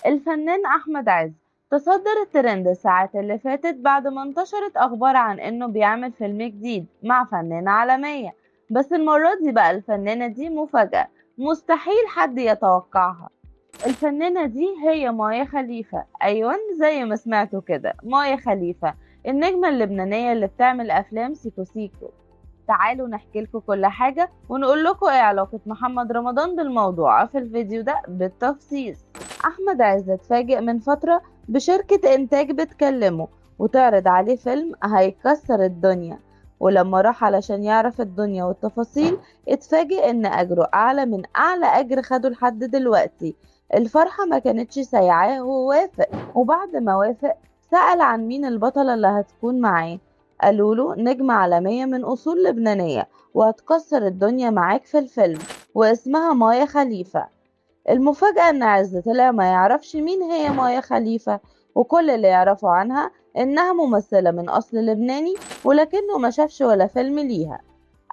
الفنان أحمد عز تصدر الترند الساعات اللي فاتت بعد ما انتشرت أخبار عن إنه بيعمل فيلم جديد مع فنانة عالمية. بس المرة دي بقى الفنانة دي مفاجأة مستحيل حد يتوقعها. الفنانة دي هي مايا خليفة، أيوة زي ما سمعتوا كده مايا خليفة، النجمة اللبنانية اللي بتعمل أفلام سيكو سيكو. تعالوا نحكي لكم كل حاجة ونقول لكم ايه علاقة محمد رمضان بالموضوع في الفيديو ده بالتفصيل. أحمد عز اتفاجئ من فترة بشركة إنتاج بتكلمه وتعرض عليه فيلم هيكسر الدنيا، ولما راح علشان يعرف الدنيا والتفاصيل اتفاجئ إن أجره أعلى من أعلى أجر خده لحد دلوقتي. الفرحة ما كانتش سايعاه ووافق، وبعد ما وافق سأل عن مين البطلة اللي هتكون معاه. قالوله نجمة عالمية من أصول لبنانية وهتكسر الدنيا معاك في الفيلم، واسمها مايا خليفة. المفاجأة إن عز طلع ما يعرفش مين هي مايا خليفة، وكل اللي يعرفه عنها إنها ممثلة من أصل لبناني ولكنه ما شافش ولا فيلم ليها.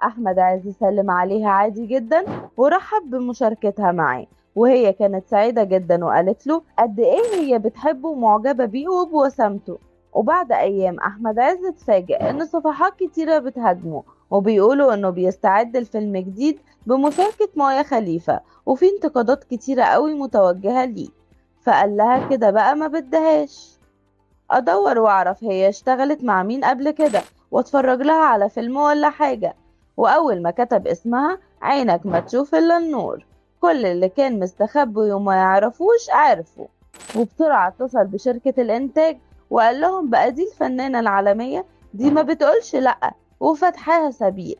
أحمد عز سلم عليها عادي جدا ورحب بمشاركتها معاه، وهي كانت سعيدة جدا وقالت له قد إيه هي بتحبه ومعجبة بيه وبوسامته. وبعد أيام أحمد عز اتفاجئ إن صفحات كتيرة بتهاجمه وبيقولوا إنه بيستعد لفيلم جديد بمشاركة مايا خليفة، وفي انتقادات كتيرة قوي متوجهة ليه. فقال لها كده بقى ما بدهاش ادور واعرف هي اشتغلت مع مين قبل كده واتفرج لها على فيلم ولا حاجة. واول ما كتب اسمها عينك ما تشوف الا النور، كل اللي كان مستخبي وما يعرفوش عرفوا، وبسرعة اتصل بشركة الانتاج وقال لهم بقى دي الفنانة العالمية دي ما بتقولش لأ وفتحها سبيل.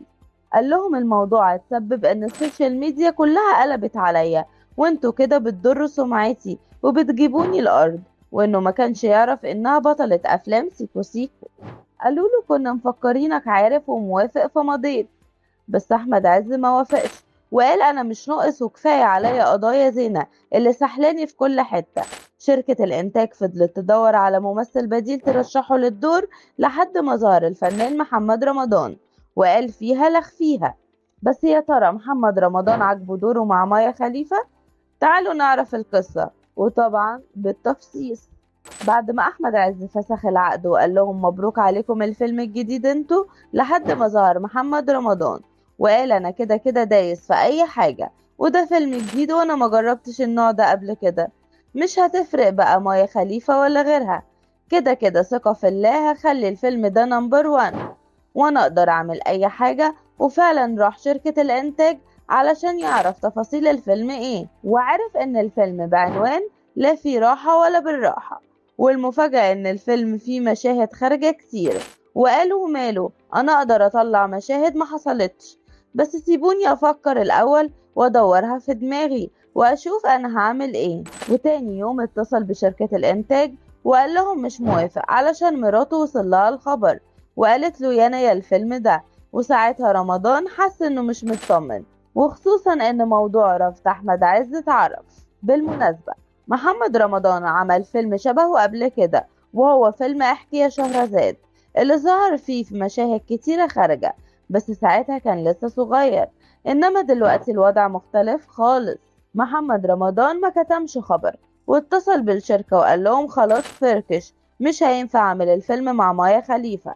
قال لهم الموضوع اتسبب ان السوشيال ميديا كلها قلبت عليا، وانتوا كده بتضروا سمعتي وبتجيبوني الارض، وانه ما كانش يعرف انها بطلة افلام سيكو سيكو. قالوا له كنا مفكرينك عارف وموافق فمضيت. بس احمد عز ما وافقش وقال انا مش ناقص وكفايه عليا قضايا زينة اللي سحلاني في كل حته. شركه الانتاج فضلت تدور على ممثل بديل ترشحه للدور لحد ما ظهر الفنان محمد رمضان وقال فيها لخ فيها. بس يا ترى محمد رمضان عجبه دوره مع مايا خليفه؟ تعالوا نعرف القصه وطبعا بالتفصيل. بعد ما احمد عز فسخ العقد وقال لهم مبروك عليكم الفيلم الجديد انتوا، لحد ما ظهر محمد رمضان وقال انا كده كده دايس في اي حاجة، وده فيلم جديد وانا ما جربتش النوع ده قبل كده. مش هتفرق بقى مايا خليفة ولا غيرها، كده كده ثقة في الله هخلي الفيلم ده نمبر وان وانا اقدر اعمل اي حاجة. وفعلا راح شركة الانتاج علشان يعرف تفاصيل الفيلم ايه، وعرف ان الفيلم بعنوان لا في راحة ولا بالراحة. والمفاجأة ان الفيلم فيه مشاهد خارجة كتير، وقالوا ماله انا اقدر اطلع مشاهد ما حصلتش، بس سيبوني افكر الاول وادورها في دماغي واشوف انا هعمل ايه. وتاني يوم اتصل بشركة الانتاج وقال لهم مش موافق علشان مراته وصل لها الخبر وقالت له يا الفيلم ده. وساعتها رمضان حس انه مش مطمن، وخصوصا ان موضوع رفض احمد عز اتعرف. بالمناسبة محمد رمضان عمل فيلم شبهه قبل كده، وهو فيلم احكي يا شهرزاد اللي ظهر فيه في مشاهد كتيرة خارجة، بس ساعتها كان لسه صغير. انما دلوقتي الوضع مختلف خالص. محمد رمضان ما كتمش خبر واتصل بالشركة وقال لهم خلاص فركش، مش هينفع اعمل الفيلم مع مايا خليفة.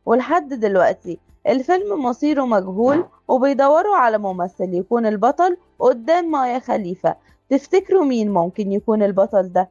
ولحد دلوقتي الفيلم مصيره مجهول وبيدوروا على ممثل يكون البطل قدام مايا خليفة. تفتكروا مين ممكن يكون البطل ده؟